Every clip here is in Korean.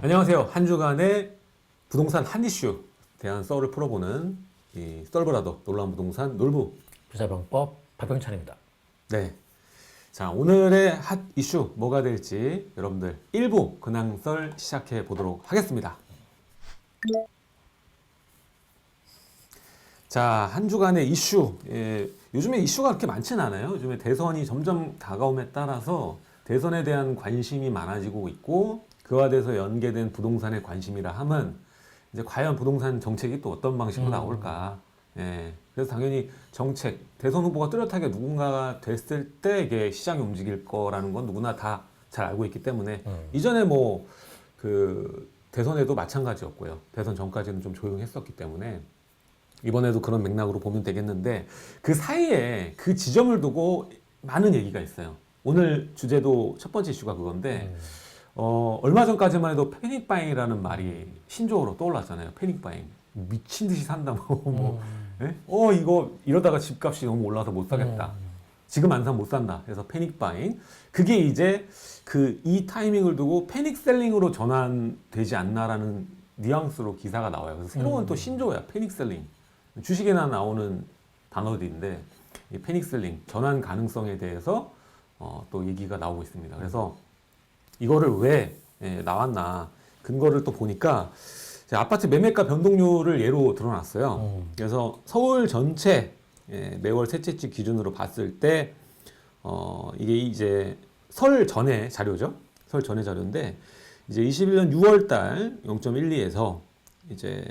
안녕하세요. 한 주간의 부동산 한 이슈 대한 썰을 풀어보는 이 썰브라더 놀라운 부동산 놀부. 부자병법 박병찬입니다. 네. 자, 오늘의 핫 이슈 뭐가 될지 여러분들 1부 근황 썰 시작해 보도록 하겠습니다. 자, 한 주간의 이슈. 요즘에 이슈가 그렇게 많지는 않아요. 요즘에 대선이 점점 다가옴에 따라서 대선에 대한 관심이 많아지고 있고, 그와 대해서 연계된 부동산의 관심이라 함은 이제 과연 부동산 정책이 또 어떤 방식으로 나올까. 그래서 당연히 정책, 대선 후보가 뚜렷하게 누군가가 됐을 때 이게 시장이 움직일 거라는 건 누구나 다 잘 알고 있기 때문에 이전에 뭐 그 대선에도 마찬가지였고요. 대선 전까지는 좀 조용했었기 때문에 이번에도 그런 맥락으로 보면 되겠는데, 그 사이에 그 지점을 두고 많은 얘기가 있어요. 오늘 주제도 첫 번째 이슈가 그건데, 얼마 전까지만 해도 패닉바잉이라는 말이 신조어로 떠올랐잖아요. 패닉바잉. 미친 듯이 산다. 이거 이러다가 집값이 너무 올라서 못 사겠다. 지금 안 사면 못 산다. 그래서 패닉바잉. 그게 이제 이 타이밍을 두고 패닉셀링으로 전환되지 않나라는 뉘앙스로 기사가 나와요. 그래서 새로운 또 신조어야. 패닉셀링. 주식에나 나오는 단어들인데, 이 패닉셀링, 전환 가능성에 대해서 또 얘기가 나오고 있습니다. 그래서 이거를 왜 나왔나 근거를 또 보니까 아파트 매매가 변동률을 예로 들어놨어요. 그래서 서울 전체 매월 셋째 주 기준으로 봤을 때 이게 이제 설 전에 자료죠. 설 전에 자료인데, 이제 21년 6월 달 0.12에서 이제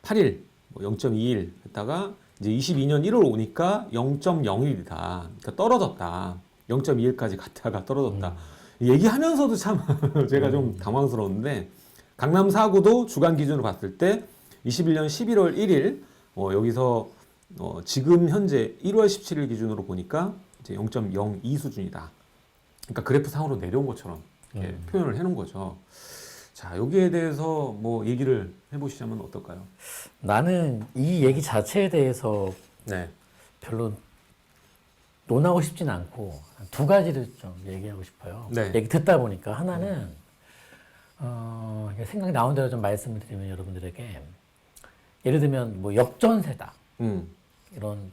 8일 0.21 했다가 이제 22년 1월 오니까 0.01이다. 그러니까 떨어졌다. 0.21까지 갔다가 떨어졌다. 얘기하면서도 참 제가 좀 당황스러운데, 강남 4구도 주간 기준으로 봤을 때 21년 11월 1일 여기서 지금 현재 1월 17일 기준으로 보니까 이제 0.02 수준이다. 그러니까 그래프 상으로 내려온 것처럼 이렇게 표현을 해놓은 거죠. 자, 여기에 대해서 뭐 얘기를 해보시자면 어떨까요? 나는 이 얘기 자체에 대해서 별로 논하고 싶진 않고 두 가지를 좀 얘기하고 싶어요. 얘기 듣다 보니까 하나는 생각이 나온 대로 좀 말씀을 드리면, 여러분들에게 예를 들면 뭐 역전세다, 이런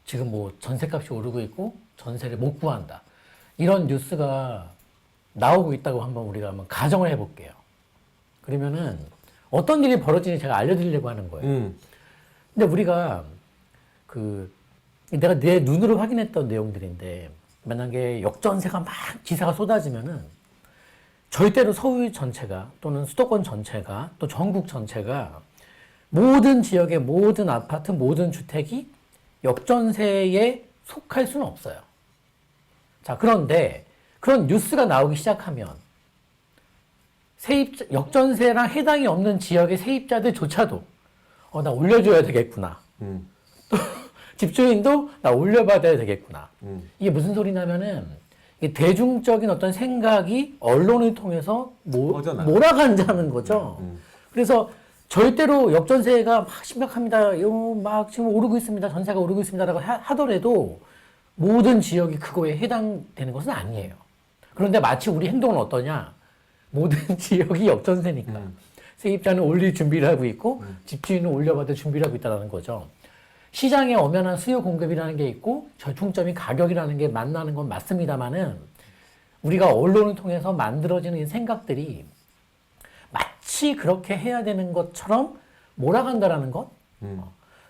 지금 뭐 전세값이 오르고 있고 전세를 못 구한다, 이런 뉴스가 나오고 있다고 우리가 한번 가정을 해볼게요. 그러면은 어떤 일이 벌어지는지 제가 알려드리려고 하는 거예요. 근데 우리가 내가 내 눈으로 확인했던 내용들인데, 만약에 역전세가 막 기사가 쏟아지면은 절대로 서울 전체가, 또는 수도권 전체가, 또 전국 전체가, 모든 지역의 모든 아파트, 모든 주택이 역전세에 속할 수는 없어요. 자, 그런데 그런 뉴스가 나오기 시작하면 역전세랑 해당이 없는 지역의 세입자들조차도 나 올려줘야 되겠구나. 또 집주인도 나 올려받아야 되겠구나. 이게 무슨 소리냐면은, 이게 대중적인 어떤 생각이 언론을 통해서 몰아간다는 거죠. 그래서 절대로 역전세가 막 심각합니다, 막 지금 오르고 있습니다, 전세가 오르고 있습니다라고 하더라도 모든 지역이 그거에 해당되는 것은 아니에요. 그런데 마치 우리 행동은 어떠냐? 모든 지역이 역전세니까 세입자는 올릴 준비를 하고 있고 집주인은 올려받을 준비를 하고 있다는 거죠. 시장에 엄연한 수요 공급이라는 게 있고 절충점이 가격이라는 게 만나는 건 맞습니다만은, 우리가 언론을 통해서 만들어지는 이 생각들이 마치 그렇게 해야 되는 것처럼 몰아간다라는 것.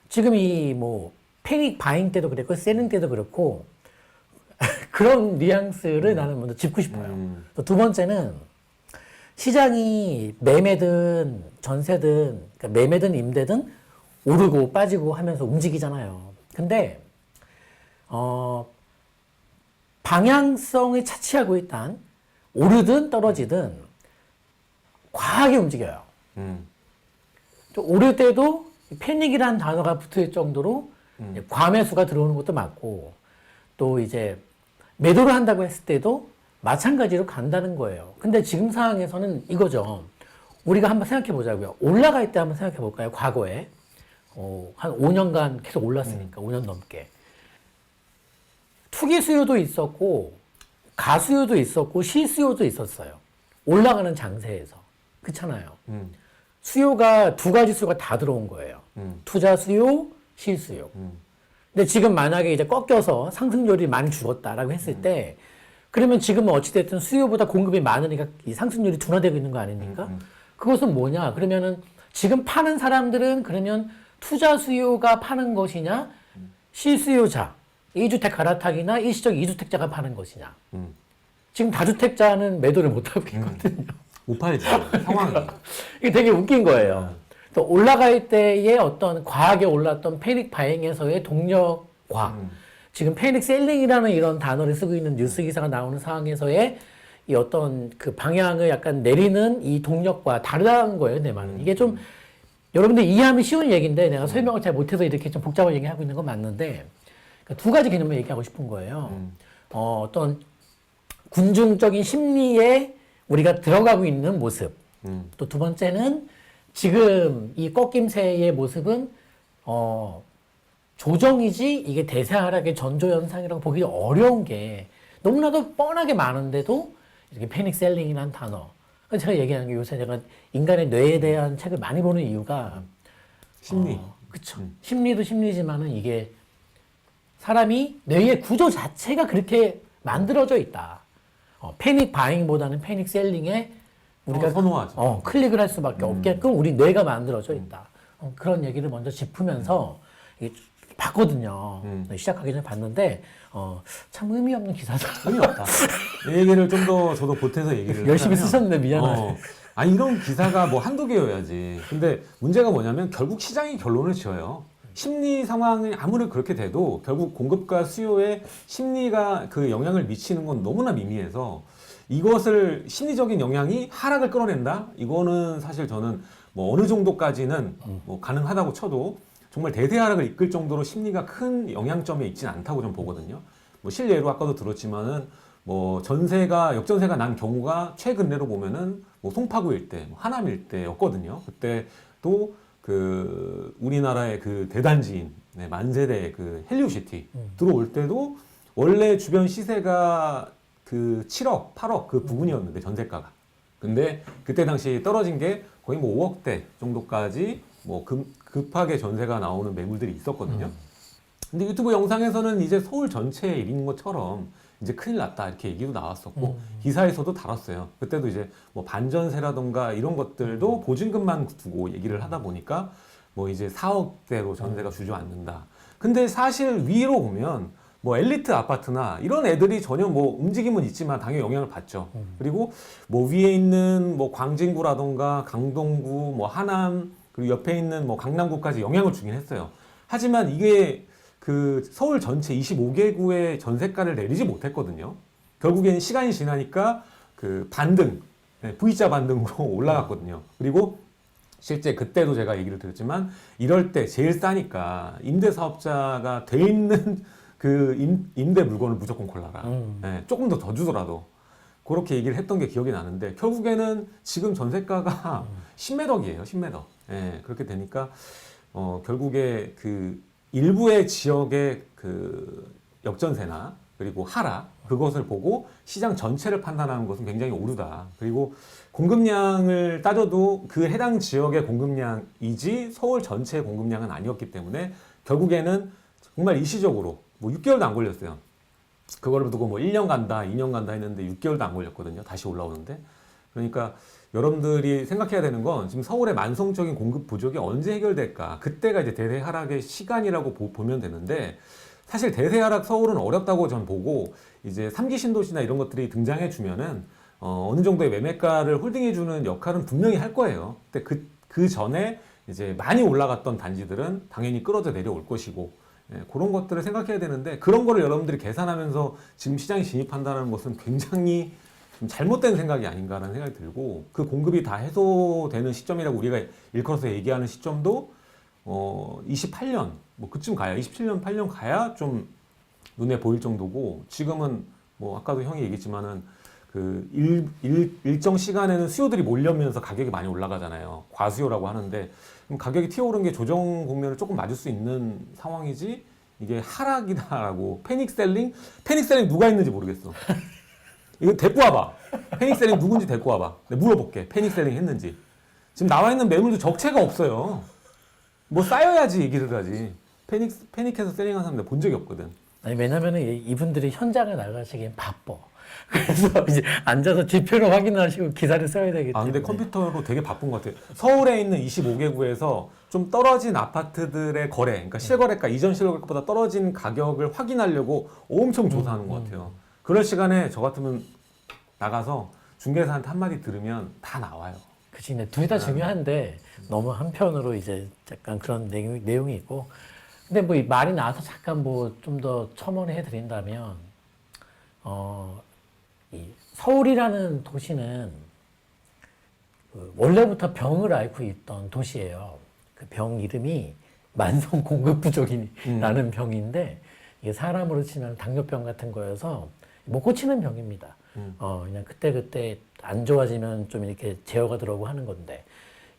지금 이 뭐 패닉 바잉 때도 그랬고 셀링 때도 그렇고 그런 뉘앙스를 나는 먼저 짚고 싶어요. 두 번째는, 시장이 매매든 전세든, 그러니까 매매든 임대든 오르고 빠지고 하면서 움직이잖아요. 근데 방향성을 차치하고 일단 오르든 떨어지든 과하게 움직여요. 오를 때도 패닉이라는 단어가 붙을 정도로 과매수가 들어오는 것도 맞고, 또 이제 매도를 한다고 했을 때도 마찬가지로 간다는 거예요. 근데 지금 상황에서는 이거죠. 우리가 한번 생각해 보자고요. 올라갈 때 한번 생각해 볼까요? 과거에 한 5년간 계속 올랐으니까 5년 넘게 투기 수요도 있었고 가수요도 있었고 시수요도 있었어요. 올라가는 장세에서. 그렇잖아요. 수요가 두 가지 수요가 다 들어온 거예요. 투자 수요, 실수요. 근데 지금 만약에 이제 꺾여서 상승률이 많이 죽었다라고 했을 때, 그러면 지금은 어찌됐든 수요보다 공급이 많으니까 이 상승률이 둔화되고 있는 거 아닙니까? 그것은 뭐냐? 그러면은 지금 파는 사람들은 그러면 투자 수요가 파는 것이냐, 실수요자, 2주택 갈아타기나 일시적 2주택자가 파는 것이냐. 지금 다주택자는 매도를 못하고 있거든요. 못 팔지 상황이. 이게 되게 웃긴 거예요. 또 올라갈 때의 어떤 과하게 올랐던 패닉 바잉에서의 동력과 지금 패닉 셀링이라는 이런 단어를 쓰고 있는 뉴스 기사가 나오는 상황에서의 이 어떤 그 방향을 약간 내리는 이 동력과 다르다는 거예요, 내 말은. 이게 좀 여러분들 이해하면 쉬운 얘기인데 내가 설명을 잘 못해서 이렇게 좀 복잡한 얘기하고 있는 건 맞는데, 그러니까 두 가지 개념을 얘기하고 싶은 거예요. 어떤 군중적인 심리에 우리가 들어가고 있는 모습. 또 두 번째는 지금 이 꺾임세의 모습은 조정이지 이게 대세 하락의 전조 현상이라고 보기 어려운 게 너무나도 뻔하게 많은데도 이렇게 패닉 셀링이라는 단어. 그래서 제가 얘기하는 게 요새 제가 인간의 뇌에 대한 책을 많이 보는 이유가 심리. 그쵸. 심리도 심리지만은 이게 사람이 뇌의 구조 자체가 그렇게 만들어져 있다. 패닉 바잉보다는 패닉 셀링에 우리가 선호하죠. 클릭을 할 수밖에 없게끔 우리 뇌가 만들어져 있다. 그런 얘기를 먼저 짚으면서 이게 봤거든요. 시작하기 전에 봤는데 참 의미 없는 기사다. 의미 없다. 이 얘기를 좀 더 저도 보태서 얘기를 열심히 하자면, 쓰셨는데 미안하네. 아니 이런 기사가 뭐 한두 개여야지. 근데 문제가 뭐냐면 결국 시장이 결론을 지어요. 심리 상황이 아무리 그렇게 돼도 결국 공급과 수요에 심리가 그 영향을 미치는 건 너무나 미미해서 이것을 심리적인 영향이 하락을 끌어낸다? 이거는 사실 저는 뭐 어느 정도까지는 뭐 가능하다고 쳐도 정말 대대 하락을 이끌 정도로 심리가 큰 영향점에 있지는 않다고 좀 보거든요. 뭐 실례로 아까도 들었지만은 뭐 전세가 역전세가 난 경우가 최근대로 보면은 뭐 송파구 일대, 뭐 하남 일대였거든요. 그때 또 그 우리나라의 그 대단지인 만세대 그 헬리오시티 들어올 때도 원래 주변 시세가 그 7억, 8억 그 부근이었는데 전세가가. 근데 그때 당시 떨어진 게 거의 뭐 5억대 정도까지 뭐 급하게 전세가 나오는 매물들이 있었거든요. 근데 유튜브 영상에서는 이제 서울 전체에 이른 것처럼 이제 큰일 났다 이렇게 얘기도 나왔었고 기사에서도 다뤘어요. 그때도 이제 뭐 반전세라던가 이런 것들도 보증금만 두고 얘기를 하다 보니까 뭐 이제 4억대로 전세가 주저앉는다. 근데 사실 위로 보면 뭐 엘리트 아파트나 이런 애들이 전혀 뭐 움직임은 있지만 당연히 영향을 받죠. 그리고 뭐 위에 있는 뭐 광진구라던가 강동구, 뭐 하남 그리고 옆에 있는 뭐 강남구까지 영향을 주긴 했어요. 하지만 이게 그 서울 전체 25개구의 전세가를 내리지 못했거든요. 결국엔 시간이 지나니까 그 반등, V자 반등으로 올라갔거든요. 그리고 실제 그때도 제가 얘기를 드렸지만 이럴 때 제일 싸니까 임대사업자가 돼 있는 그 임대 물건을 무조건 골라라. 조금 더 주더라도. 그렇게 얘기를 했던 게 기억이 나는데 결국에는 지금 전세가가 10몇 억이에요. 10몇 억. 그렇게 되니까 결국에 그 일부의 지역의 그 역전세나 그리고 하락 그것을 보고 시장 전체를 판단하는 것은 굉장히 오르다. 그리고 공급량을 따져도 그 해당 지역의 공급량이지 서울 전체의 공급량은 아니었기 때문에 결국에는 정말 일시적으로 뭐 6개월도 안 걸렸어요. 그걸 두고 뭐 1년 간다, 2년 간다 했는데 6개월도 안 걸렸거든요. 다시 올라오는데. 그러니까 여러분들이 생각해야 되는 건 지금 서울의 만성적인 공급 부족이 언제 해결될까? 그때가 이제 대세 하락의 시간이라고 보면 되는데 사실 대세 하락 서울은 어렵다고 전 보고 이제 3기 신도시나 이런 것들이 등장해 주면은 어느 정도의 매매가를 홀딩해 주는 역할은 분명히 할 거예요. 근데 그 전에 이제 많이 올라갔던 단지들은 당연히 끌어져 내려올 것이고 그런 것들을 생각해야 되는데 그런 거를 여러분들이 계산하면서 지금 시장에 진입한다는 것은 굉장히 좀 잘못된 생각이 아닌가라는 생각이 들고 그 공급이 다 해소되는 시점이라고 우리가 일컬어서 얘기하는 시점도 28년 뭐 그쯤 가야 27년 8년 가야 좀 눈에 보일 정도고 지금은 뭐 아까도 형이 얘기했지만은 그 일정 시간에는 수요들이 몰려면서 가격이 많이 올라가잖아요. 과수요라고 하는데 그럼 가격이 튀어오른 게 조정 국면을 조금 맞을 수 있는 상황이지 이게 하락이다라고 패닉셀링 누가 했는지 모르겠어. 이거 데리고 와봐. 패닉셀링 누군지 데리고 와봐. 내가 물어볼게. 패닉셀링 했는지. 지금 나와 있는 매물도 적체가 없어요. 뭐 쌓여야지 얘기를 하지. 패닉해서 셀링한 사람 내가 본 적이 없거든. 아니, 왜냐면은 이분들이 현장에 나가시기엔 바빠. 그래서 이제 앉아서 지표를 확인하시고 기사를 써야 되기 때문에. 아, 근데 컴퓨터로 되게 바쁜 것 같아요. 서울에 있는 25개구에서 좀 떨어진 아파트들의 거래, 그러니까 실거래가, 이전 실거래가보다 떨어진 가격을 확인하려고 엄청 조사하는 것 같아요. 그럴 시간에 저 같으면 나가서 중개사한테 한마디 들으면 다 나와요. 그치, 근데 둘 다 중요한데 너무 한편으로 이제 약간 그런 내용이 있고. 근데 뭐 이 말이 나와서 잠깐 뭐 좀 더 첨언해 드린다면, 이 서울이라는 도시는 그 원래부터 병을 앓고 있던 도시예요. 그 병 이름이 만성 공급 부족이라는 병인데, 이게 사람으로 치면 당뇨병 같은 거여서 못 고치는 병입니다. 그냥 그때 안 좋아지면 좀 이렇게 제어가 들어오고 하는 건데,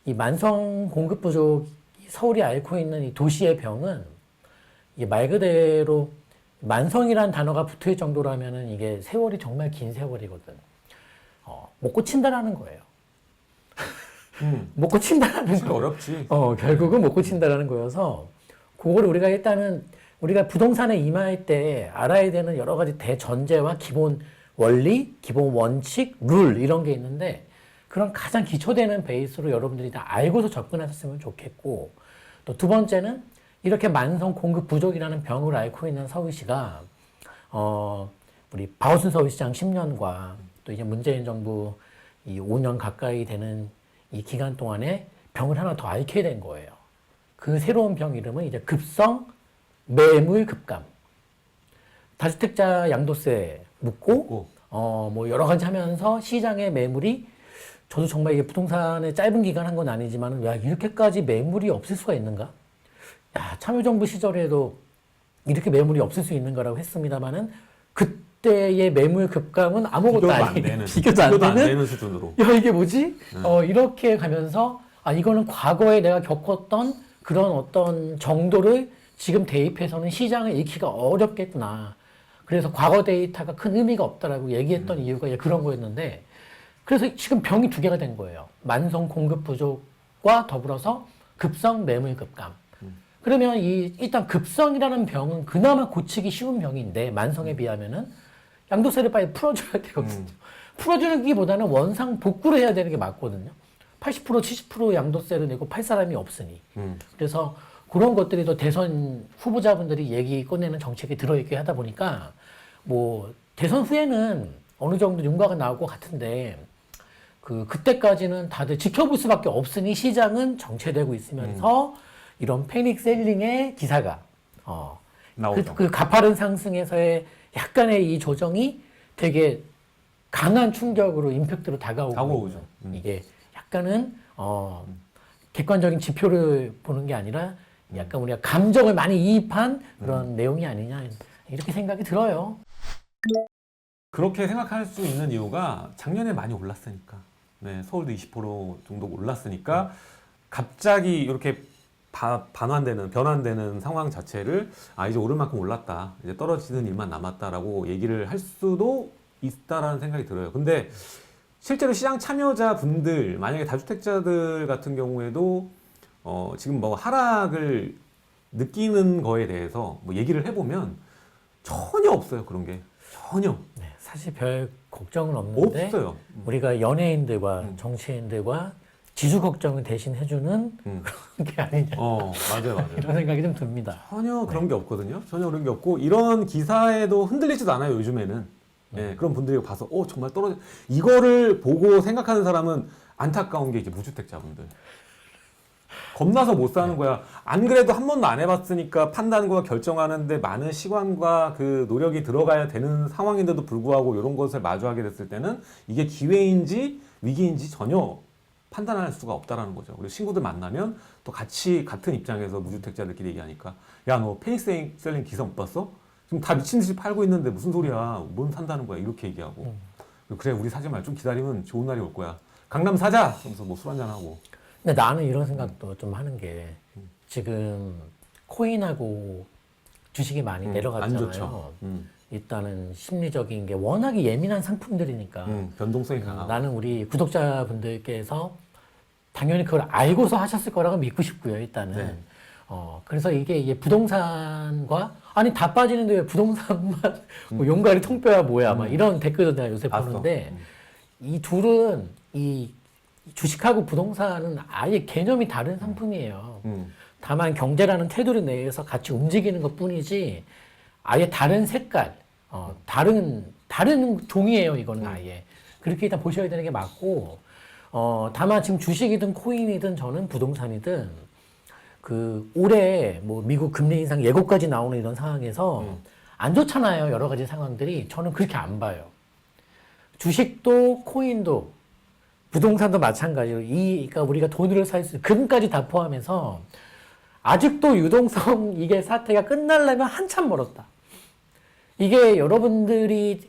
이 만성 공급 부족, 서울이 앓고 있는 이 도시의 병은 이게 말 그대로 만성이라는 단어가 붙을 정도라면은 이게 세월이 정말 긴 세월이거든. 못 고친다라는 거예요. 못 고친다라는 진짜 거. 어렵지. 결국은 못 고친다라는 거여서, 그거를 우리가 일단은 우리가 부동산에 임할 때 알아야 되는 여러 가지 대전제와 기본 원리, 기본 원칙, 룰 이런 게 있는데, 그런 가장 기초되는 베이스로 여러분들이 다 알고서 접근하셨으면 좋겠고, 또 두 번째는 이렇게 만성 공급 부족이라는 병을 앓고 있는 서울시가 우리 박원순 서울시장 10년과 또 이제 문재인 정부 이 5년 가까이 되는 이 기간 동안에 병을 하나 더 앓게 된 거예요. 그 새로운 병 이름은 이제 급성 매물 급감. 다주택자 양도세 묻고 뭐 여러 가지 하면서 시장의 매물이, 저도 정말 이게 부동산에 짧은 기간 한 건 아니지만, 야, 이렇게까지 매물이 없을 수가 있는가? 야, 참여정부 시절에도 이렇게 매물이 없을 수 있는가라고 했습니다만은, 그때의 매물 급감은 아무것도 아니에요. 비교도 안 되는 수준으로. 야, 이게 뭐지? 이렇게 가면서, 이거는 과거에 내가 겪었던 그런 어떤 정도를 지금 대입해서는 시장을 읽기가 어렵겠구나. 그래서 과거 데이터가 큰 의미가 없다라고 얘기했던 이유가 이제 그런 거였는데, 그래서 지금 병이 두 개가 된 거예요. 만성 공급 부족과 더불어서 급성 매물 급감. 그러면 일단 급성이라는 병은 그나마 고치기 쉬운 병인데, 만성에 비하면은 양도세를 빨리 풀어줘야 되거든요. 풀어주는 기보다는 원상 복구를 해야 되는 게 맞거든요. 80% 70% 양도세를 내고 팔 사람이 없으니. 그래서 그런 것들이 또 대선 후보자분들이 얘기 꺼내는 정책이 들어있게 하다 보니까, 뭐 대선 후에는 어느 정도 윤곽은 나올 것 같은데, 그때까지는 다들 지켜볼 수밖에 없으니 시장은 정체되고 있으면서 이런 패닉 셀링의 기사가 나오죠. 그 가파른 상승에서의 약간의 이 조정이 되게 강한 충격으로 임팩트로 다가오죠. 이게 약간은 객관적인 지표를 보는 게 아니라 약간 우리가 감정을 많이 이입한 그런 내용이 아니냐, 이렇게 생각이 들어요. 그렇게 생각할 수 있는 이유가 작년에 많이 올랐으니까. 네, 서울도 20% 정도 올랐으니까 갑자기 이렇게 변환되는 상황 자체를 이제 오를 만큼 올랐다, 이제 떨어지는 일만 남았다라고 얘기를 할 수도 있다라는 생각이 들어요. 근데 실제로 시장 참여자분들, 만약에 다주택자들 같은 경우에도 지금 뭐 하락을 느끼는 거에 대해서 뭐 얘기를 해보면 전혀 없어요. 그런 게 전혀. 네, 사실 별 걱정은 없는데, 없어요. 우리가 연예인들과 정치인들과 지수 걱정을 대신 해주는 그런 게 아니냐, 맞아요. 이런 생각이 좀 듭니다. 전혀 그런 게 없거든요. 전혀 그런 게 없고, 이런 기사에도 흔들리지도 않아요, 요즘에는. 네, 그런 분들이 봐서 정말 떨어져. 이거를 보고 생각하는 사람은 안타까운 게 이제 무주택자분들. 겁나서 못 사는 거야. 안 그래도 한 번도 안 해봤으니까 판단과 결정하는데 많은 시간과 그 노력이 들어가야 되는 상황인데도 불구하고 이런 것을 마주하게 됐을 때는 이게 기회인지 위기인지 전혀 판단할 수가 없다라는 거죠. 그리고 친구들 만나면 또 같이 같은 입장에서 무주택자들끼리 얘기하니까, 야, 너 패닉셀링 기사 못 봤어? 지금 다 미친 듯이 팔고 있는데 무슨 소리야? 뭔 산다는 거야? 이렇게 얘기하고. 그래, 우리 사지 말. 좀 기다리면 좋은 날이 올 거야. 강남 사자! 그러면서 뭐 술 한잔 하고. 근데 나는 이런 생각도 좀 하는 게, 지금 코인하고 주식이 많이 내려갔잖아요. 안 좋죠. 일단은 심리적인 게 워낙에 예민한 상품들이니까 변동성이 강하고. 나는 우리 구독자분들께서 당연히 그걸 알고서 하셨을 거라고 믿고 싶고요, 일단은. 네. 그래서 이게 부동산과, 아니, 다 빠지는데 왜 부동산만, 뭐 용가리 통뼈야 뭐야, 막 이런 댓글도 내가 요새 봤어. 보는데, 이 둘은, 이 주식하고 부동산은 아예 개념이 다른 상품이에요. 다만 경제라는 테두리 내에서 같이 움직이는 것 뿐이지, 아예 다른 색깔, 다른 종이에요, 이거는 아예. 그렇게 일단 보셔야 되는 게 맞고, 다만 지금 주식이든 코인이든 저는 부동산이든 그 올해 뭐 미국 금리 인상 예고까지 나오는 이런 상황에서 안 좋잖아요. 여러 가지 상황들이. 저는 그렇게 안 봐요. 주식도 코인도 부동산도 마찬가지로 그러니까 우리가 돈으로 살 수, 금까지 다 포함해서 아직도 유동성 이게 사태가 끝나려면 한참 멀었다. 이게 여러분들이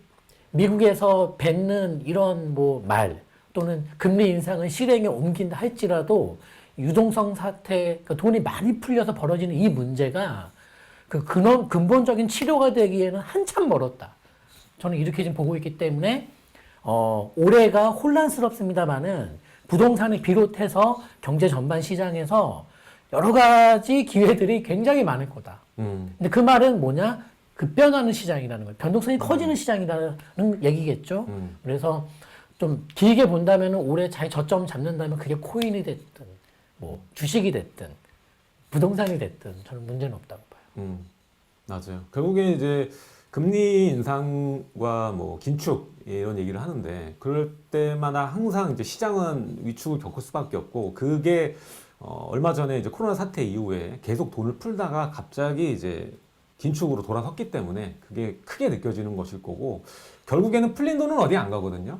미국에서 뱉는 이런 뭐 말 또는 금리 인상은 실행에 옮긴다 할지라도 유동성 사태, 그러니까 돈이 많이 풀려서 벌어지는 이 문제가 그 근본적인 치료가 되기에는 한참 멀었다. 저는 이렇게 지금 보고 있기 때문에 올해가 혼란스럽습니다만은 부동산을 비롯해서 경제 전반 시장에서 여러 가지 기회들이 굉장히 많을 거다. 근데 그 말은 뭐냐? 급변하는 시장이라는 거예요. 변동성이 커지는 시장이라는 얘기겠죠. 그래서 좀 길게 본다면 올해 잘 저점 잡는다면 그게 코인이 됐든 뭐 주식이 됐든 부동산이 됐든 저는 문제는 없다고 봐요. 맞아요. 결국에 이제 금리 인상과 뭐 긴축 이런 얘기를 하는데 그럴 때마다 항상 이제 시장은 위축을 겪을 수밖에 없고 그게 얼마 전에 이제 코로나 사태 이후에 계속 돈을 풀다가 갑자기 이제 긴축으로 돌아섰기 때문에 그게 크게 느껴지는 것일 거고 결국에는 풀린 돈은 어디 안 가거든요.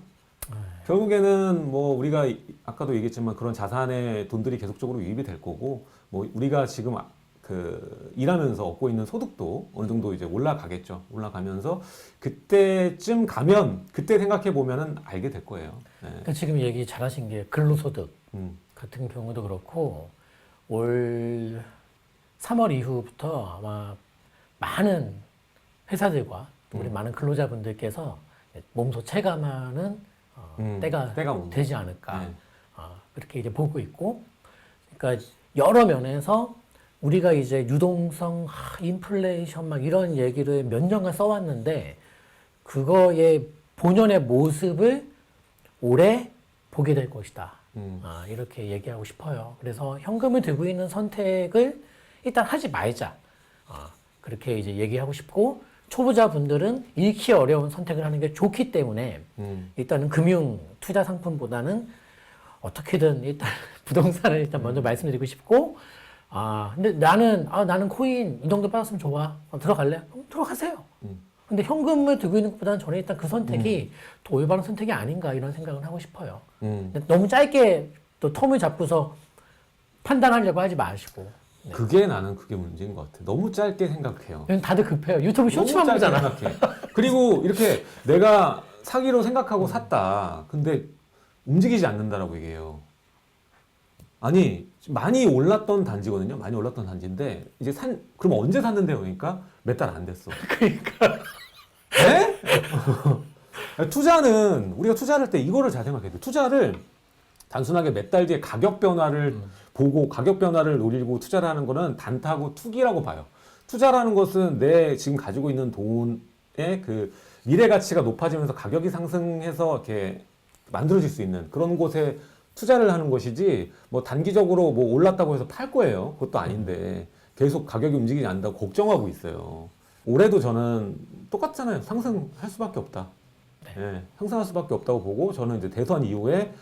결국에는 뭐 우리가 아까도 얘기했지만 그런 자산의 돈들이 계속적으로 유입이 될 거고 뭐 우리가 지금 그 일하면서 얻고 있는 소득도 어느 정도 이제 올라가겠죠. 올라가면서 그때쯤 가면 그때 생각해 보면은 알게 될 거예요. 네. 그러니까 지금 얘기 잘하신 게 근로소득 같은 경우도 그렇고 올 3월 이후부터 아마 많은 회사들과 또 우리 많은 근로자분들께서 몸소 체감하는 때가 온다. 되지 않을까. 네. 그렇게 이제 보고 있고, 그러니까 여러 면에서 우리가 이제 유동성, 인플레이션 막 이런 얘기를 몇 년간 써왔는데, 그거의 본연의 모습을 올해 보게 될 것이다. 이렇게 얘기하고 싶어요. 그래서 현금을 들고 있는 선택을 일단 하지 말자. 그렇게 이제 얘기하고 싶고, 초보자분들은 잃기 어려운 선택을 하는 게 좋기 때문에 일단은 금융 투자 상품보다는 어떻게든 일단 부동산을 일단 먼저 말씀드리고 싶고, 근데 나는 코인 이 정도 빠졌으면 좋아. 들어갈래? 그럼 들어가세요. 근데 현금을 들고 있는 것보다는 저는 일단 그 선택이 더 올바른 선택이 아닌가 이런 생각을 하고 싶어요. 근데 너무 짧게 또 텀을 잡고서 판단하려고 하지 마시고. 그게 나는 그게 문제인 것 같아. 너무 짧게 생각해요. 다들 급해요. 유튜브 쇼츠만 너무 짧게 보잖아. 생각해. 그리고 이렇게 내가 사기로 생각하고 샀다. 근데 움직이지 않는다라고 얘기해요. 아니 많이 올랐던 단지거든요. 많이 올랐던 단지인데 이제 그럼 언제 샀는데요? 그러니까 몇 달 안 됐어. 그러니까. 네? 투자는 우리가 투자할 때 이거를 잘 생각해야 돼. 투자를 단순하게 몇 달 뒤에 가격 변화를 보고 가격 변화를 노리고 투자를 하는 거는 단타고 투기라고 봐요. 투자라는 것은 내 지금 가지고 있는 돈의 그 미래 가치가 높아지면서 가격이 상승해서 이렇게 만들어질 수 있는 그런 곳에 투자를 하는 것이지 뭐 단기적으로 뭐 올랐다고 해서 팔 거예요. 그것도 아닌데 계속 가격이 움직이지 않는다고 걱정하고 있어요. 올해도 저는 똑같잖아요. 상승할 수밖에 없다. 네, 상승할 수밖에 없다고 보고 저는 이제 대선 이후에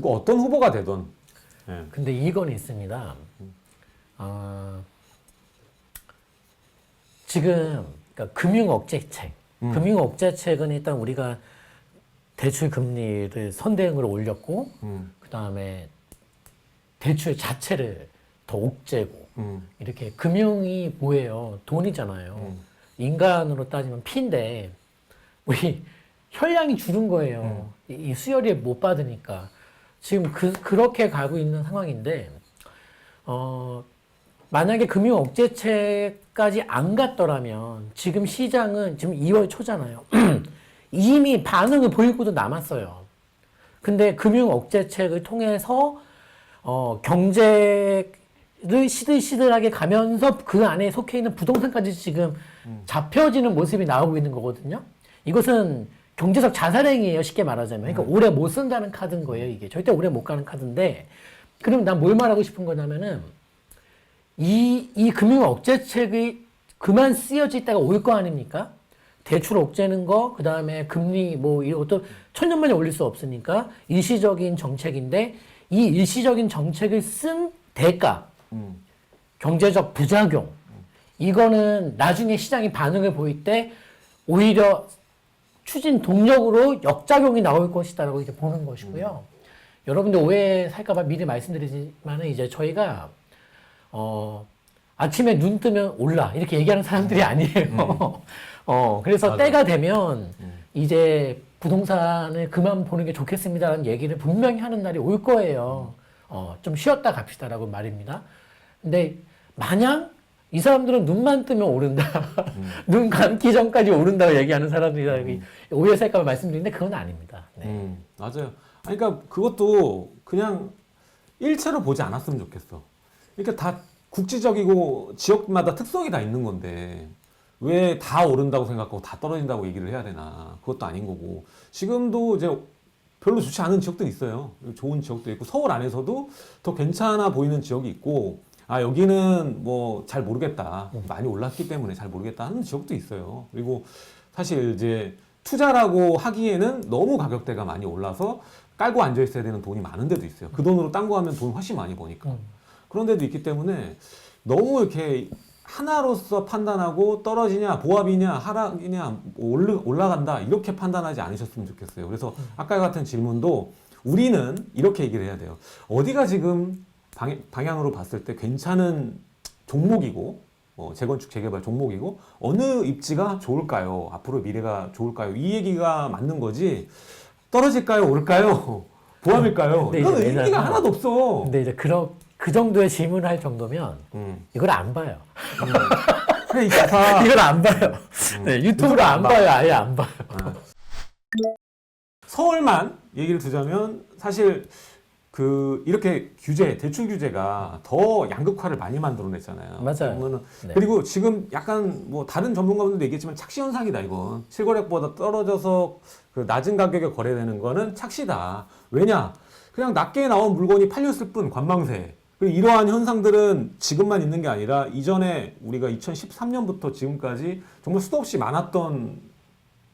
어떤 후보가 되던 근데 이건 있습니다. 지금 그러니까 금융 억제책, 금융 억제책은 일단 우리가 대출 금리를 선대응으로 올렸고, 그 다음에 대출 자체를 더 옥죄고, 이렇게 금융이 뭐예요? 돈이잖아요. 인간으로 따지면 피인데 우리 혈량이 줄은 거예요. 이 수혈이 못 받으니까. 지금 그렇게 가고 있는 상황인데, 만약에 금융 억제책까지 안 갔더라면 지금 시장은 지금 2월 초잖아요. 이미 반응을 보이고도 남았어요. 근데 금융 억제책을 통해서 경제를 시들시들하게 가면서 그 안에 속해 있는 부동산까지 지금 잡혀지는 모습이 나오고 있는 거거든요. 이것은 경제적 자살행위예요, 쉽게 말하자면. 그러니까 오래 못 쓴다는 카드인 거예요, 이게. 절대 오래 못 가는 카드인데, 그럼 난 뭘 말하고 싶은 거냐면은, 이 금융 억제책이 그만 쓰여져 있다가 올 거 아닙니까? 대출 억제는 거, 그 다음에 금리, 뭐, 이것도 천년만에 올릴 수 없으니까 일시적인 정책인데, 이 일시적인 정책을 쓴 대가, 경제적 부작용, 이거는 나중에 시장이 반응을 보일 때 오히려 추진 동력으로 역작용이 나올 것이다라고 이제 보는 것이고요. 여러분들 오해 살까봐 미리 말씀드리지만은 이제 저희가 아침에 눈 뜨면 올라 이렇게 얘기하는 사람들이 아니에요. 그래서 맞아. 때가 되면 이제 부동산을 그만 보는 게 좋겠습니다라는 얘기를 분명히 하는 날이 올 거예요. 좀 쉬었다 갑시다라고 말입니다. 근데 마냥 이 사람들은 눈만 뜨면 오른다. 눈 감기 전까지 오른다고 얘기하는 사람들이 오해 살까 봐 말씀드리는데 그건 아닙니다. 네. 맞아요. 아니, 그러니까 그것도 그냥 일체로 보지 않았으면 좋겠어. 그러니까 다 국지적이고 지역마다 특성이 다 있는 건데 왜 다 오른다고 생각하고 다 떨어진다고 얘기를 해야 되나. 그것도 아닌 거고. 지금도 이제 별로 좋지 않은 지역도 있어요. 좋은 지역도 있고 서울 안에서도 더 괜찮아 보이는 지역이 있고 아 여기는 뭐 잘 모르겠다. 많이 올랐기 때문에 잘 모르겠다 하는 지역도 있어요. 그리고 사실 이제 투자라고 하기에는 너무 가격대가 많이 올라서 깔고 앉아 있어야 되는 돈이 많은 데도 있어요. 그 돈으로 딴 거 하면 돈 훨씬 많이 버니까. 그런 데도 있기 때문에 너무 이렇게 하나로서 판단하고 떨어지냐 보합이냐 하락이냐 올라간다 이렇게 판단하지 않으셨으면 좋겠어요. 그래서 아까 같은 질문도 우리는 이렇게 얘기를 해야 돼요. 어디가 지금 방향으로 봤을 때 괜찮은 종목이고 재건축 재개발 종목이고 어느 입지가 좋을까요? 앞으로 미래가 좋을까요? 이 얘기가 맞는 거지. 떨어질까요? 오를까요? 보합일까요? 근데 이건 이제 의미가 왜냐면- 하나도 없어. 근데 이제 그 정도의 질문을 할 정도면 이걸 안 봐요. 그래 이 자사. 이걸 안 봐요. 네, 유튜브로 안 봐요. 아예 안 봐요. 서울만 얘기를 두자면 사실 이렇게 대출 규제가 더 양극화를 많이 만들어냈잖아요. 맞아요. 그러면은 네. 그리고 지금 약간 뭐 다른 전문가분들도 얘기했지만 착시 현상이다 이건. 실거래가보다 떨어져서 그 낮은 가격에 거래되는 거는 착시다. 왜냐? 그냥 낮게 나온 물건이 팔렸을 뿐 관망세. 그리고 이러한 현상들은 지금만 있는 게 아니라 이전에 우리가 2013년부터 지금까지 정말 수도 없이 많았던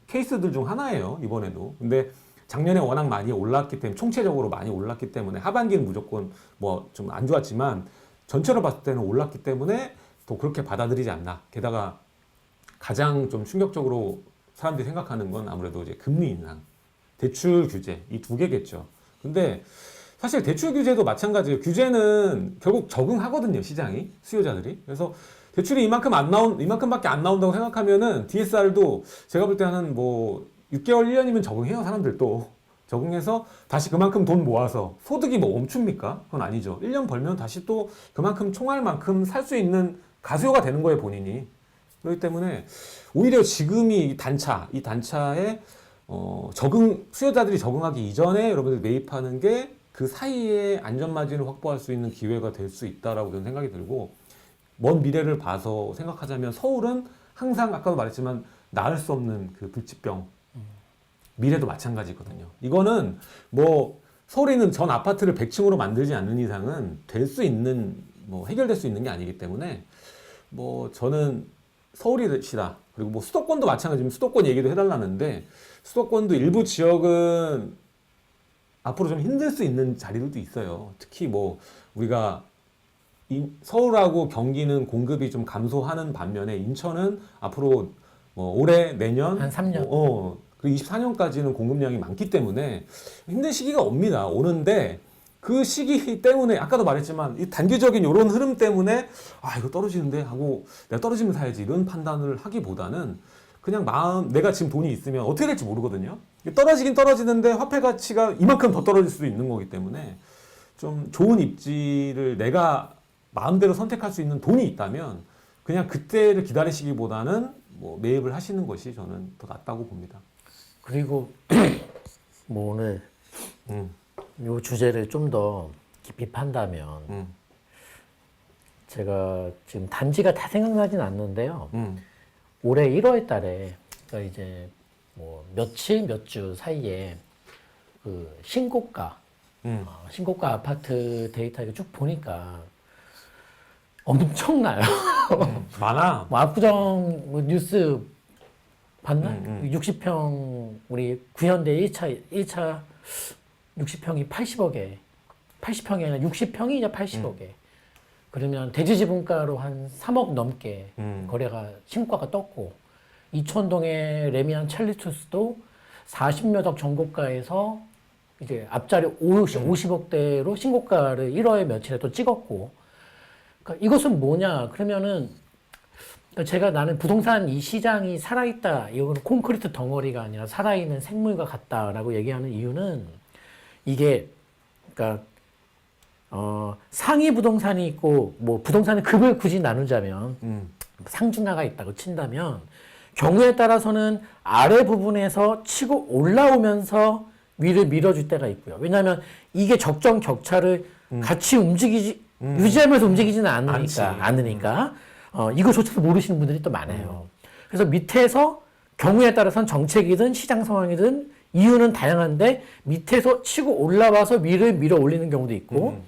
케이스들 중 하나예요. 이번에도. 근데 작년에 워낙 많이 올랐기 때문에 총체적으로 많이 올랐기 때문에 하반기는 무조건 뭐 좀 안 좋았지만 전체로 봤을 때는 올랐기 때문에 더 그렇게 받아들이지 않나. 게다가 가장 좀 충격적으로 사람들이 생각하는 건 아무래도 이제 금리 인상, 대출 규제 이 두 개겠죠. 근데 사실 대출 규제도 마찬가지예요. 규제는 결국 적응하거든요, 시장이 수요자들이. 그래서 대출이 이만큼밖에 안 나온다고 생각하면은 DSR도 제가 볼 때는 뭐 6개월, 1년이면 적응해요, 사람들도. 적응해서 다시 그만큼 돈 모아서 소득이 뭐 멈춥니까? 그건 아니죠. 1년 벌면 다시 또 그만큼 총알만큼 살 수 있는 가수요가 되는 거예요, 본인이. 그렇기 때문에 오히려 지금이 이 단차에 수요자들이 적응하기 이전에 여러분들 매입하는 게 그 사이에 안전마진을 확보할 수 있는 기회가 될 수 있다라고 저는 생각이 들고 먼 미래를 봐서 생각하자면 서울은 항상 아까도 말했지만 나을 수 없는 그 불치병 미래도 마찬가지거든요. 이거는 뭐 서울에 있는 전 아파트를 100층으로 만들지 않는 이상은 될 수 있는 해결될 수 있는 게 아니기 때문에 뭐 저는 서울이시다. 그리고 뭐 수도권도 마찬가지면 수도권 얘기도 해달라는데 수도권도 일부 지역은 앞으로 좀 힘들 수 있는 자리들도 있어요. 특히 뭐 우리가 서울하고 경기는 공급이 좀 감소하는 반면에 인천은 앞으로 뭐 올해 내년 한 3년. 그리고 24년까지는 공급량이 많기 때문에 힘든 시기가 오는데 그 시기 때문에 아까도 말했지만 이 단기적인 이런 흐름 때문에 이거 떨어지는데 하고 내가 떨어지면 사야지 이런 판단을 하기보다는 그냥 내가 지금 돈이 있으면 어떻게 될지 모르거든요. 떨어지긴 떨어지는데 화폐 가치가 이만큼 더 떨어질 수도 있는 거기 때문에 좀 좋은 입지를 내가 마음대로 선택할 수 있는 돈이 있다면 그냥 그때를 기다리시기보다는 뭐 매입을 하시는 것이 저는 더 낫다고 봅니다. 그리고 뭐 오늘 요 주제를 좀 더 깊이 판다면 제가 지금 단지가 다 생각나진 않는데요. 올해 1월 달에 그러니까 이제 뭐 며칠 몇 주 사이에 그 신고가 신고가 아파트 데이터 이렇게 쭉 보니까 엄청나요. 많아. 뭐 압구정 뭐 뉴스 봤나? 60평 우리 구현대 1차 60평이 80억에 80평이 아니라 60평이 이제 80억에 그러면 대지지분가로 한 3억 넘게 거래가 신고가가 떴고 이천동의 레미안 첼리투스도 40몇 억 정고가에서 이제 앞자리 50억대로 신고가를 1월 며칠에 또 찍었고 그러니까 이것은 뭐냐 그러면은 그러니까 제가 나는 부동산 이 시장이 살아있다 이거는 콘크리트 덩어리가 아니라 살아있는 생물과 같다라고 얘기하는 이유는 이게 그러니까 상위 부동산이 있고 뭐 부동산의 급을 굳이 나누자면 상중하가 있다고 친다면 경우에 따라서는 아래 부분에서 치고 올라오면서 위를 밀어줄 때가 있고요. 왜냐하면 이게 적정 격차를 같이 유지하면서 움직이지는 않으니까 이거조차도 모르시는 분들이 또 많아요. 그래서 밑에서 경우에 따라서는 정책이든 시장 상황이든 이유는 다양한데 밑에서 치고 올라와서 위를 밀어 올리는 경우도 있고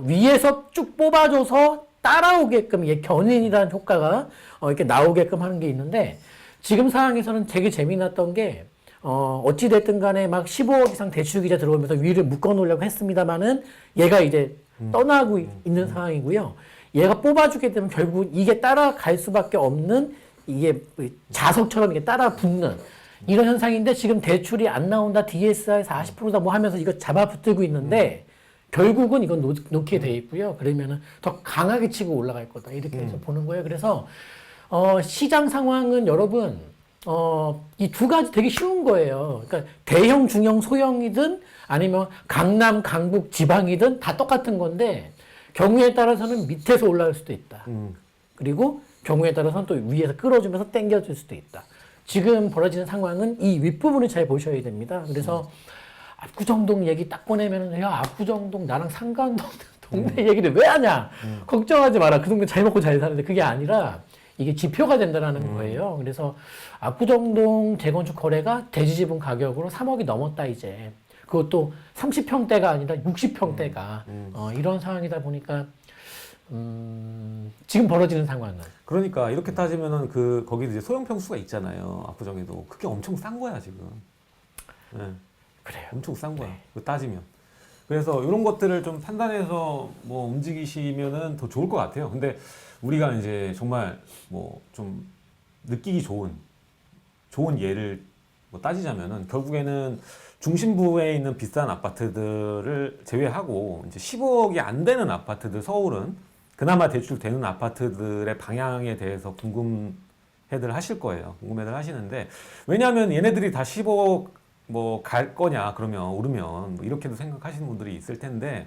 위에서 쭉 뽑아줘서 따라오게끔 이게 견인이라는 효과가 이렇게 나오게끔 하는 게 있는데 지금 상황에서는 되게 재미났던 게 어찌됐든 간에 막 15억 이상 대출기자 들어오면서 위를 묶어 놓으려고 했습니다만은 얘가 이제 떠나고 있는 상황이고요. 얘가 뽑아주게 되면 결국 이게 따라갈 수밖에 없는 이게 자석처럼 이게 따라 붙는 이런 현상인데 지금 대출이 안 나온다 DSR 40%다 뭐 하면서 이거 잡아 붙들고 있는데 결국은 이건 놓게 돼 있고요. 그러면은 더 강하게 치고 올라갈 거다 이렇게 해서 보는 거예요. 그래서 시장 상황은 여러분 이 두 가지 되게 쉬운 거예요. 그러니까 대형, 중형, 소형이든 아니면 강남, 강북, 지방이든 다 똑같은 건데 경우에 따라서는 밑에서 올라올 수도 있다. 그리고 경우에 따라서는 또 위에서 끌어주면서 당겨줄 수도 있다. 지금 벌어지는 상황은 이 윗부분을 잘 보셔야 됩니다. 그래서 압구정동 얘기 딱 보내면은 야 압구정동 나랑 상관도 동네 얘기를 왜 하냐 걱정하지 마라 그 동네 잘 먹고 잘 사는데 그게 아니라 이게 지표가 된다는 거예요. 그래서 압구정동 재건축 거래가 대지지분 가격으로 3억이 넘었다 이제 그것도 30평대가 아니라 60평대가 이런 상황이다 보니까 지금 벌어지는 상황은 그러니까 이렇게 따지면은 거기도 이제 소형 평수가 있잖아요. 압구정에도 그게 엄청 싼 거야 지금. 네. 그래요. 엄청 싼 거야. 그 따지면. 그래서 이런 것들을 좀 판단해서 뭐 움직이시면은 더 좋을 것 같아요. 근데 우리가 이제 정말 뭐 좀 느끼기 좋은 예를 뭐 따지자면은 결국에는 중심부에 있는 비싼 아파트들을 제외하고 이제 15억이 안 되는 아파트들 서울은 그나마 대출되는 아파트들의 방향에 대해서 궁금해들 하실 거예요. 궁금해들 하시는데 왜냐하면 얘네들이 다 15억 뭐 갈 거냐 그러면 오르면 뭐 이렇게도 생각하시는 분들이 있을 텐데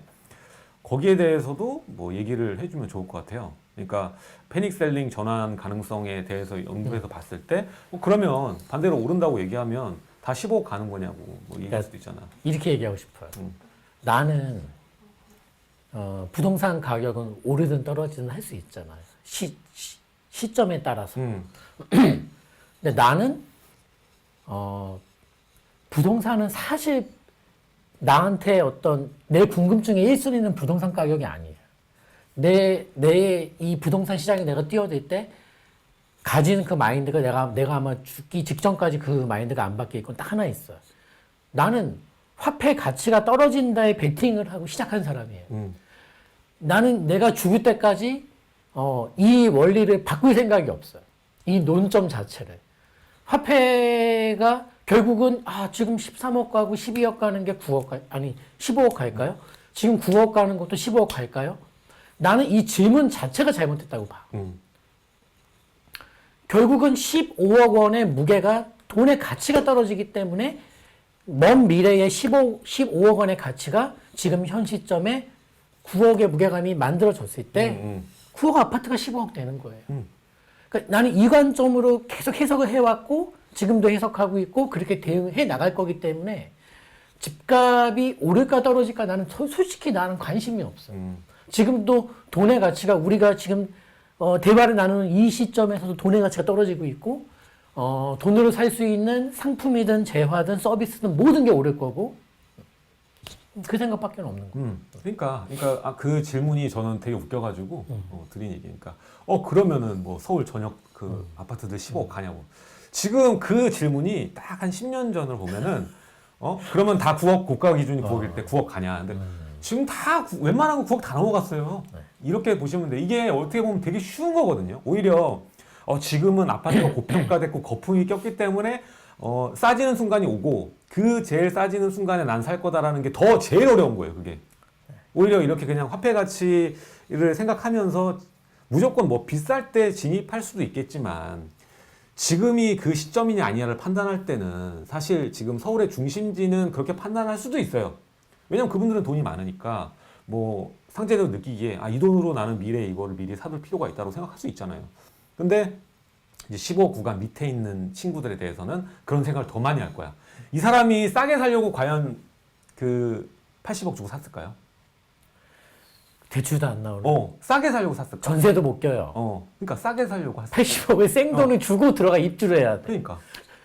거기에 대해서도 뭐 얘기를 해주면 좋을 것 같아요. 그러니까 패닉 셀링 전환 가능성에 대해서 연구해서 봤을 때 그러면 반대로 오른다고 얘기하면 다 15억 가는 거냐고 뭐 얘기할 수도 있잖아. 이렇게 얘기하고 싶어요. 나는 부동산 가격은 오르든 떨어지든 할 수 있잖아요. 시점에 따라서. 근데 나는 부동산은 사실 나한테 어떤 내 궁금증의 1순위는 부동산 가격이 아니에요. 내 이 부동산 시장에 내가 뛰어들 때 가지는 그 마인드가 내가 아마 죽기 직전까지 그 마인드가 안 바뀌어 있고 딱 하나 있어요. 나는 화폐 가치가 떨어진다에 베팅을 하고 시작한 사람이에요. 나는 내가 죽을 때까지 이 원리를 바꿀 생각이 없어요. 이 논점 자체를. 화폐가 결국은 지금 13억 가고 12억 가는 게 9억 아니 15억 갈까요? 지금 9억 가는 것도 15억 갈까요? 나는 이 질문 자체가 잘못됐다고 봐. 결국은 15억 원의 무게가 돈의 가치가 떨어지기 때문에 먼 미래의 15억 원의 가치가 지금 현 시점에 9억의 무게감이 만들어졌을 때 9억 아파트가 15억 되는 거예요. 그러니까 나는 이 관점으로 계속 해석을 해왔고 지금도 해석하고 있고 그렇게 대응해 나갈 거기 때문에 집값이 오를까 떨어질까 나는 솔직히 나는 관심이 없어요. 지금도 돈의 가치가 우리가 지금 대화를 나누는 이 시점에서도 돈의 가치가 떨어지고 있고 돈으로 살 수 있는 상품이든 재화든 서비스든 모든 게 오를 거고 그 생각밖에 없는 거예요. 그러니까 그 질문이 저는 되게 웃겨가지고 드린 얘기니까 그러면은 뭐 서울 전역 그 아파트들 15억 가냐고. 지금 그 질문이 딱 한 10년 전을 보면은 그러면 다 9억 고가 기준이 9억일 때 9억 가냐. 근데 지금 다 웬만한 거 9억 다 넘어갔어요. 이렇게 보시면 돼. 이게 어떻게 보면 되게 쉬운 거거든요. 오히려 지금은 아파트가 고평가됐고 거품이 꼈기 때문에 싸지는 순간이 오고 그 제일 싸지는 순간에 난 살 거다라는 게 더 제일 어려운 거예요. 그게 오히려 이렇게 그냥 화폐 가치를 생각하면서 무조건 뭐 비쌀 때 진입할 수도 있겠지만 지금이 그 시점이냐 아니냐를 판단할 때는 사실 지금 서울의 중심지는 그렇게 판단할 수도 있어요. 왜냐면 그분들은 돈이 많으니까 뭐 상대적으로 느끼기에 이 돈으로 나는 미래에 이거를 미리 사둘 필요가 있다고 생각할 수 있잖아요. 근데 이제 15억 구간 밑에 있는 친구들에 대해서는 그런 생각을 더 많이 할 거야. 이 사람이 싸게 살려고 과연 그 80억 주고 샀을까요? 대출도 안 나오고 싸게 살려고 샀을까? 전세도 못 껴요. 그러니까 싸게 살려고 샀을까? 80억을 생돈을 주고 들어가 입주를 해야 돼.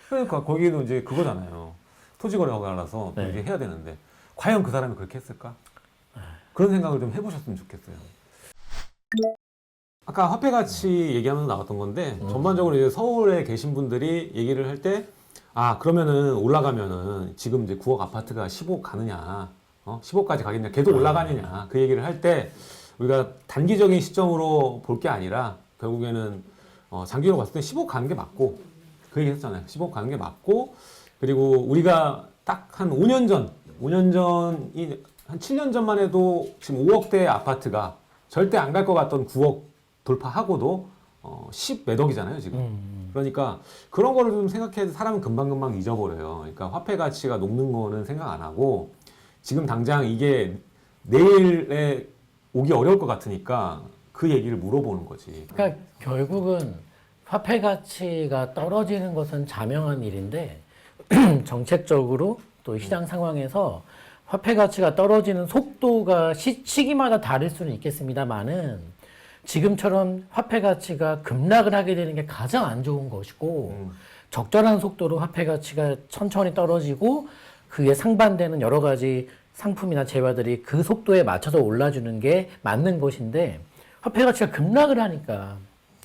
그러니까 거기도 이제 그거잖아요. 토지거래허가라서 또 이게 해야 되는데 과연 그 사람이 그렇게 했을까? 그런 생각을 좀 해보셨으면 좋겠어요. 아까 화폐 가치 얘기하면서 나왔던 건데 전반적으로 이제 서울에 계신 분들이 얘기를 할 때 그러면은 올라가면은 지금 이제 9억 아파트가 15억 가느냐 15억까지 가겠냐 계속 올라가느냐 그 얘기를 할 때 우리가 단기적인 시점으로 볼 게 아니라 결국에는 장기로 봤을 때 15억 가는 게 맞고 그 얘기 했잖아요. 15억 가는 게 맞고 그리고 우리가 딱 한 5년 전이 한 7년 전만 해도 지금 5억대 아파트가 절대 안 갈 것 같던 9억 돌파하고도 10 몇 억이잖아요 지금. 그러니까 그런 거를 좀 생각해도 사람은 금방금방 잊어버려요. 그러니까 화폐 가치가 녹는 거는 생각 안 하고 지금 당장 이게 내일에 오기 어려울 것 같으니까 그 얘기를 물어보는 거지. 그러니까 결국은 화폐 가치가 떨어지는 것은 자명한 일인데 정책적으로 또 시장 상황에서 화폐 가치가 떨어지는 속도가 시기마다 다를 수는 있겠습니다만은 지금처럼 화폐 가치가 급락을 하게 되는 게 가장 안 좋은 것이고 적절한 속도로 화폐 가치가 천천히 떨어지고 그에 상반되는 여러 가지 상품이나 재화들이 그 속도에 맞춰서 올라주는 게 맞는 것인데 화폐 가치가 급락을 하니까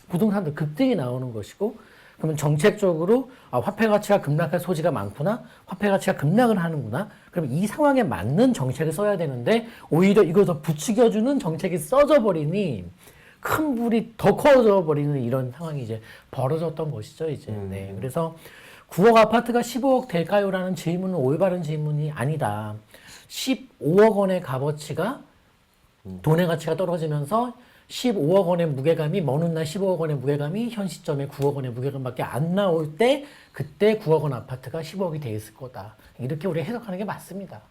부동산도 급등이 나오는 것이고 그러면 정책적으로 화폐 가치가 급락할 소지가 많구나 화폐 가치가 급락을 하는구나 그럼 이 상황에 맞는 정책을 써야 되는데 오히려 이걸 더 부추겨주는 정책이 써져 버리니 큰 불이 더 커져 버리는 이런 상황이 이제 벌어졌던 것이죠 이제. 네. 그래서 9억 아파트가 15억 될까요라는 질문은 올바른 질문이 아니다. 15억 원의 값어치가 돈의 가치가 떨어지면서 15억 원의 무게감이 먼 훗날 15억 원의 무게감이 현 시점에 9억 원의 무게감밖에 안 나올 때 그때 9억 원 아파트가 15억이 돼 있을 거다. 이렇게 우리 해석하는 게 맞습니다.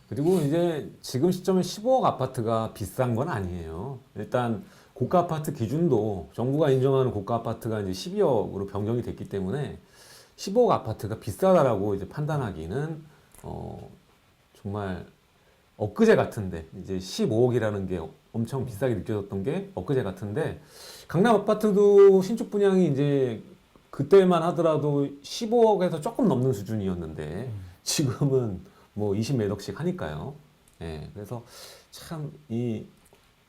그리고 이제 지금 시점에 15억 아파트가 비싼 건 아니에요. 일단 고가 아파트 기준도 정부가 인정하는 고가 아파트가 이제 12억으로 변경이 됐기 때문에 15억 아파트가 비싸다라고 이제 판단하기는 정말 엊그제 같은데 이제 15억이라는 게 엄청 비싸게 느껴졌던 게 엊그제 같은데 강남 아파트도 신축 분양이 이제 그때만 하더라도 15억에서 조금 넘는 수준이었는데 지금은 뭐 20 몇 억씩 하니까요. 예, 그래서 참 이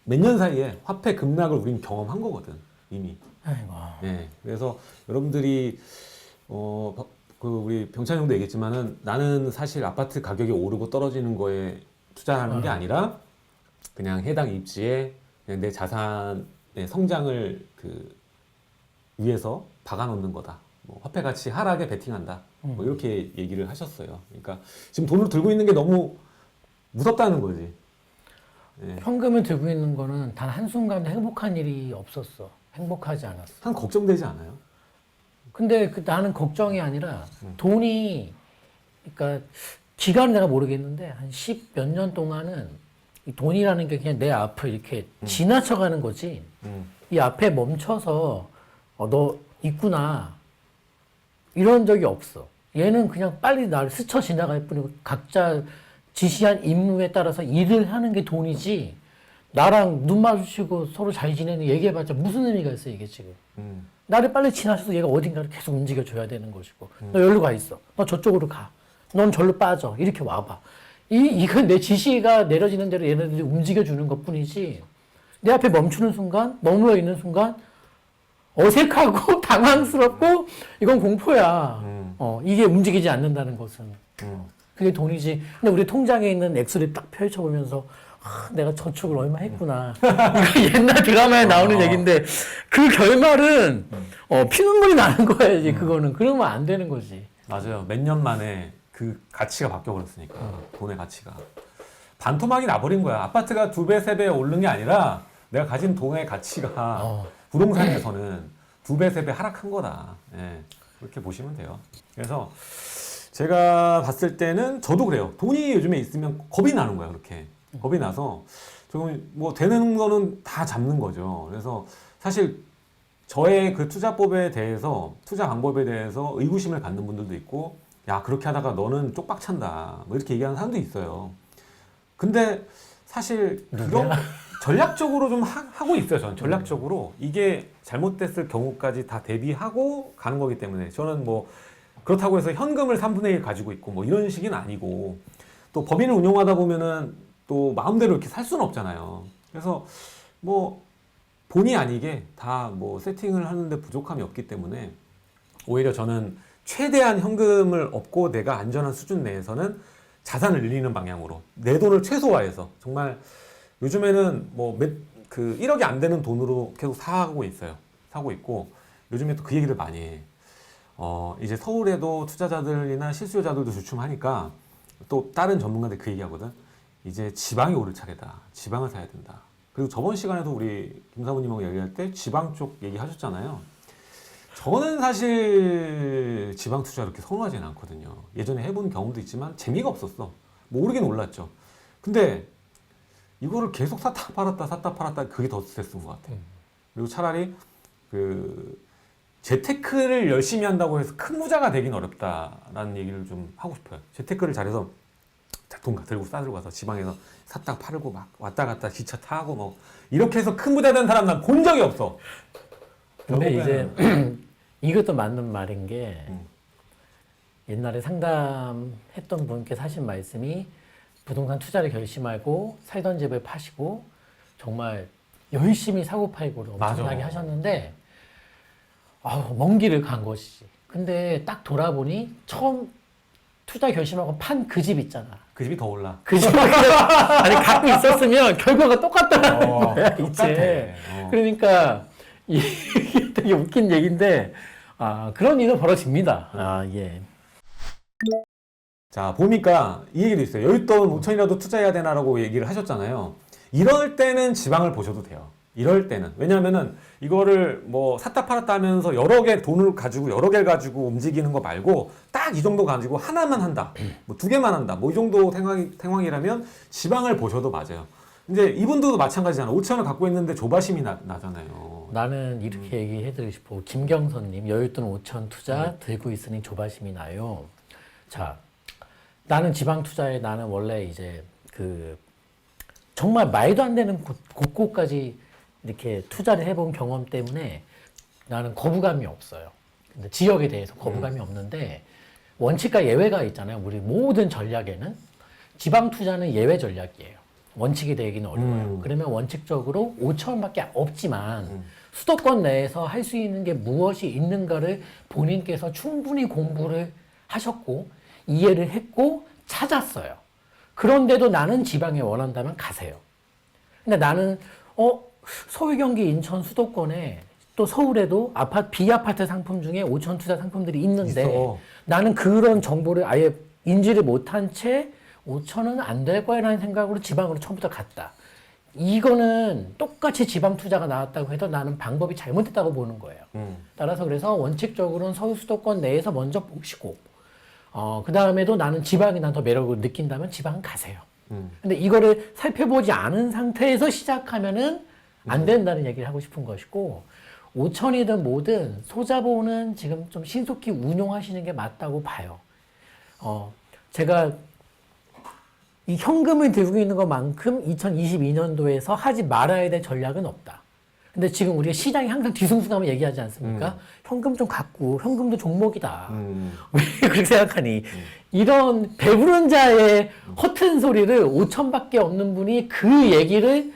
몇 년 사이에 화폐 급락을 우린 경험한 거거든 이미. 아이고. 예, 그래서 여러분들이 그 우리 병찬 형도 얘기했지만은 나는 사실 아파트 가격이 오르고 떨어지는 거에 투자하는 게 아니라 그냥 해당 입지에 그냥 내 자산의 성장을 그 위해서 박아놓는 거다. 뭐 화폐 가치 하락에 베팅한다. 뭐 이렇게 얘기를 하셨어요. 그러니까 지금 돈을 들고 있는 게 너무 무섭다는 거지. 예. 현금을 들고 있는 거는 단 한순간도 행복한 일이 없었어. 행복하지 않았어. 한 걱정되지 않아요? 근데 나는 걱정이 아니라 돈이, 그러니까 기간은 내가 모르겠는데 한 10 몇 년 동안은 이 돈이라는 게 그냥 내 앞을 이렇게 지나쳐가는 거지. 이 앞에 멈춰서 너 있구나 이런 적이 없어. 얘는 그냥 빨리 나를 스쳐 지나갈 뿐이고 각자 지시한 임무에 따라서 일을 하는 게 돈이지. 나랑 눈 마주치고 서로 잘 지내는 얘기해봤자 무슨 의미가 있어 이게 지금. 나를 빨리 지나쳐서 얘가 어딘가를 계속 움직여줘야 되는 것이고. 너 여기로 가 있어. 너 저쪽으로 가. 넌 절로 빠져. 이렇게 와봐. 이건 내 지시가 내려지는 대로 얘네들이 움직여주는 것 뿐이지. 내 앞에 멈추는 순간, 머물러 있는 순간, 어색하고 당황스럽고, 이건 공포야. 이게 움직이지 않는다는 것은. 그게 돈이지. 근데 우리 통장에 있는 액수를 딱 펼쳐보면서, 내가 저축을 얼마 했구나. 이거 옛날 드라마에 나오는 얘기인데, 그 결말은, 피눈물이 나는 거야지, 그거는. 그러면 안 되는 거지. 맞아요. 몇 년 만에 그 가치가 바뀌어버렸으니까 돈의 가치가 반토막이 나버린 거야. 아파트가 2배, 3배 오른 게 아니라 내가 가진 돈의 가치가 부동산에서는 2배, 3배 하락한 거다. 예, 그렇게 보시면 돼요. 그래서 제가 봤을 때는 저도 그래요. 돈이 요즘에 있으면 겁이 나는 거야. 그렇게 겁이 나서 조금 뭐 되는 거는 다 잡는 거죠. 그래서 사실 저의 그 투자법에 대해서, 투자 방법에 대해서 의구심을 갖는 분들도 있고, 야, 그렇게 하다가 너는 쪽박찬다. 뭐 이렇게 얘기하는 사람도 있어요. 근데 사실 그런 전략적으로 좀 하고 있어요. 저는 전략적으로 이게 잘못됐을 경우까지 다 대비하고 가는 거기 때문에 저는 뭐 그렇다고 해서 현금을 3분의 1 가지고 있고 뭐 이런 식은 아니고, 또 법인을 운영하다 보면은 또 마음대로 이렇게 살 수는 없잖아요. 그래서 뭐 본의 아니게 다 뭐 세팅을 하는데 부족함이 없기 때문에 오히려 저는 최대한 현금을 얻고 내가 안전한 수준 내에서는 자산을 늘리는 방향으로 내 돈을 최소화해서, 정말 요즘에는 뭐 그 1억이 안 되는 돈으로 계속 사고 있어요. 사고 있고, 요즘에 또 그 얘기를 많이 해. 이제 서울에도 투자자들이나 실수요자들도 주춤하니까 또 다른 전문가들 그 얘기하거든. 이제 지방이 오를 차례다. 지방을 사야 된다. 그리고 저번 시간에도 우리 김 사부님하고 얘기할 때 지방 쪽 얘기하셨잖아요. 저는 사실 지방 투자 그렇게 선호하지는 않거든요. 예전에 해본 경험도 있지만 재미가 없었어. 모르긴 몰랐죠. 근데 이거를 계속 샀다 팔았다 그게 더 스트레스인 것 같아요. 그리고 차라리 그 재테크를 열심히 한다고 해서 큰 부자가 되긴 어렵다라는 얘기를 좀 하고 싶어요. 재테크를 잘해서 돈 들고 싸들고 가서 지방에서 샀다 팔고 막 왔다 갔다 기차 타고 뭐 이렇게 해서 큰 부자 된 사람 난 본 적이 없어. 근데 이제 이것도 맞는 말인 게 옛날에 상담했던 분께서 하신 말씀이 부동산 투자를 결심하고 살던 집을 파시고 정말 열심히 사고 팔고를 엄청나게 하셨는데 먼 길을 간 것이지. 근데 딱 돌아보니 처음 투자 결심하고 판 그 집 있잖아. 그 집이 더 올라. 그 집을 아니 갖고 있었으면 결과가 똑같다는 거야 이제. 그러니까 이게 되게 웃긴 얘기인데 그런 일은 벌어집니다. 예. 자, 보니까 이 얘기도 있어요. 여윳돈 5천이라도 투자해야 되나라고 얘기를 하셨잖아요. 이럴 때는 지방을 보셔도 돼요. 이럴 때는. 왜냐하면은 이거를 뭐 샀다 팔았다 하면서 여러 개 돈을 가지고 여러 개를 가지고 움직이는 거 말고 딱 이 정도 가지고 하나만 한다. 뭐 2개만 한다. 뭐 이 정도 상황이라면 지방을 보셔도 맞아요. 근데 이분들도 마찬가지잖아. 5천을 갖고 있는데 조바심이 나잖아요. 나는 이렇게 얘기해드리고 싶어. 김경선님, 여윳돈 5천 투자 들고 있으니 조바심이 나요. 자, 나는 지방 투자에 나는 원래 이제 그 정말 말도 안 되는 곳까지 이렇게 투자를 해본 경험 때문에 나는 거부감이 없어요. 근데 지역에 대해서 거부감이 없는데 원칙과 예외가 있잖아요. 우리 모든 전략에는 지방 투자는 예외 전략이에요. 원칙이 되기는 어려워요. 그러면 원칙적으로 5천원밖에 없지만 수도권 내에서 할 수 있는 게 무엇이 있는가를 본인께서 충분히 공부를 하셨고 이해를 했고 찾았어요. 그런데도 나는 지방에 원한다면 가세요. 근데 나는 서울, 경기, 인천 수도권에 또 서울에도 비아파트 상품 중에 5천 투자 상품들이 있는데 있어. 나는 그런 정보를 아예 인지를 못한 채 5천은 안 될 거야 라는 생각으로 지방으로 처음부터 갔다. 이거는 똑같이 지방 투자가 나왔다고 해도 나는 방법이 잘못됐다고 보는 거예요. 따라서 그래서 원칙적으로는 서울 수도권 내에서 먼저 보시고 그 다음에도 나는 지방이 난 더 매력을 느낀다면 지방 가세요. 근데 이거를 살펴보지 않은 상태에서 시작하면은 안 된다는 얘기를 하고 싶은 것이고 5천이든 뭐든 소자본은 지금 좀 신속히 운용하시는 게 맞다고 봐요. 제가 이 현금을 들고 있는 것만큼 2022년도에서 하지 말아야 될 전략은 없다. 근데 지금 우리가 시장이 항상 뒤숭숭하면 얘기하지 않습니까? 현금 좀 갖고 현금도 종목이다. 왜 그렇게 생각하니? 이런 배부른 자의 허튼 소리를 5천밖에 없는 분이 그 얘기를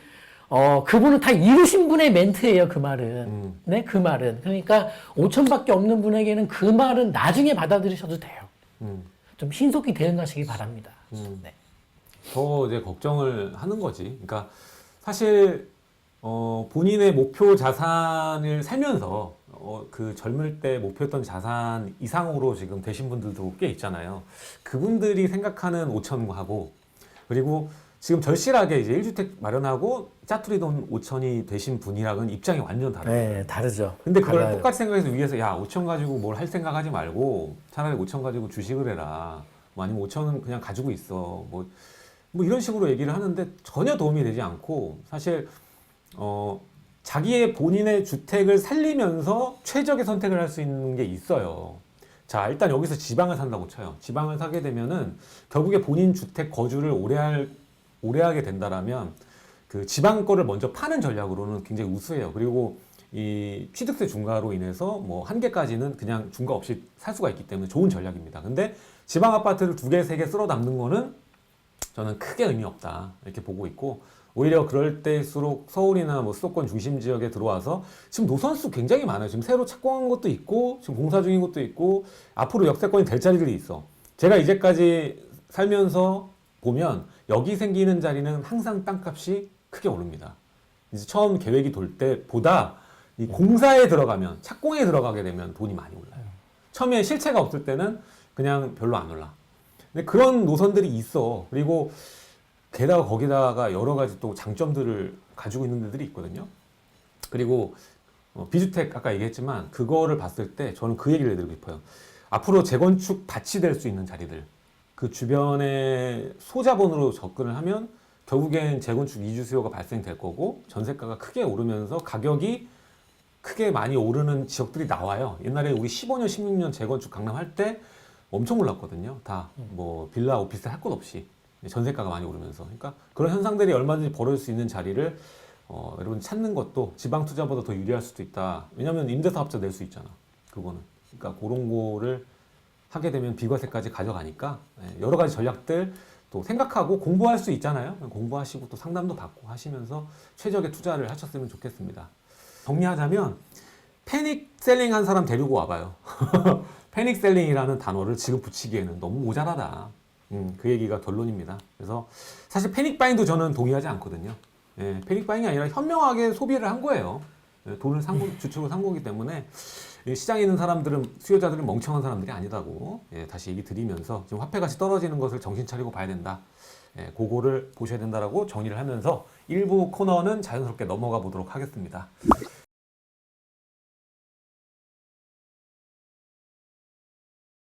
그분은 다 잃으신 분의 멘트예요. 그 말은. 네, 그 말은. 그러니까 5천밖에 없는 분에게는 그 말은 나중에 받아들이셔도 돼요. 좀 신속히 대응하시기 바랍니다. 네. 더 이제 걱정을 하는 거지. 그러니까 사실 본인의 목표 자산을 살면서 그 젊을 때 목표했던 자산 이상으로 지금 되신 분들도 꽤 있잖아요. 그분들이 생각하는 5천하고 그리고 지금 절실하게 이제 1주택 마련하고 짜투리 돈 5천이 되신 분이랑은 입장이 완전 다르죠. 네, 다르죠. 근데 그걸 달라요. 똑같이 생각해서 위에서 야 5천 가지고 뭘 할 생각하지 말고 차라리 5천 가지고 주식을 해라. 뭐 아니면 5천은 그냥 가지고 있어. 뭐 이런 식으로 얘기를 하는데 전혀 도움이 되지 않고 사실 자기의 본인의 주택을 살리면서 최적의 선택을 할 수 있는 게 있어요. 자, 일단 여기서 지방을 산다고 쳐요. 지방을 사게 되면은 결국에 본인 주택 거주를 오래 하게 된다라면 그 지방 거를 먼저 파는 전략으로는 굉장히 우수해요. 그리고 이 취득세 중과로 인해서 뭐 한 개까지는 그냥 중과 없이 살 수가 있기 때문에 좋은 전략입니다. 근데 지방 아파트를 2개, 3개 쓸어 담는 거는 저는 크게 의미 없다 이렇게 보고 있고 오히려 그럴 때일수록 서울이나 뭐 수도권 중심 지역에 들어와서 지금 노선수 굉장히 많아요. 지금 새로 착공한 것도 있고 지금 공사 중인 것도 있고 앞으로 역세권이 될 자리들이 있어. 제가 이제까지 살면서 보면 여기 생기는 자리는 항상 땅값이 크게 오릅니다. 이제 처음 계획이 돌 때보다 이 공사에 들어가면 착공에 들어가게 되면 돈이 많이 올라요. 처음에 실체가 없을 때는 그냥 별로 안 올라. 근데 그런 노선들이 있어. 그리고 게다가 거기다가 여러 가지 또 장점들을 가지고 있는 데들이 있거든요. 그리고 비주택 아까 얘기했지만 그거를 봤을 때 저는 그 얘기를 해드리고 싶어요. 앞으로 재건축 밭이 될 수 있는 자리들 그 주변에 소자본으로 접근을 하면 결국엔 재건축 이주 수요가 발생될 거고 전세가가 크게 오르면서 가격이 크게 많이 오르는 지역들이 나와요. 옛날에 우리 15년, 16년 재건축 강남할 때 엄청 올랐거든요. 다 뭐 빌라, 오피스텔 할 것 없이 전세가가 많이 오르면서. 그러니까 그런 현상들이 얼마든지 벌어질 수 있는 자리를 여러분 찾는 것도 지방 투자보다 더 유리할 수도 있다. 왜냐하면 임대사업자 낼 수 있잖아. 그거는. 그러니까 그런 거를 하게 되면 비과세까지 가져가니까 여러 가지 전략들 또 생각하고 공부할 수 있잖아요. 공부하시고 또 상담도 받고 하시면서 최적의 투자를 하셨으면 좋겠습니다. 정리하자면 패닉 셀링 한 사람 데리고 와봐요. 패닉 셀링이라는 단어를 지금 붙이기에는 너무 모자라다. 그 얘기가 결론입니다. 그래서 사실 패닉 바잉도 저는 동의하지 않거든요. 패닉 바잉이 아니라 현명하게 소비를 한 거예요. 돈을 주축으로 산 거기 때문에 시장에 있는 사람들은 수요자들은 멍청한 사람들이 아니다고 다시 얘기 드리면서 지금 화폐가치 떨어지는 것을 정신 차리고 봐야 된다. 그거를 보셔야 된다라고 정리를 하면서 일부 코너는 자연스럽게 넘어가 보도록 하겠습니다.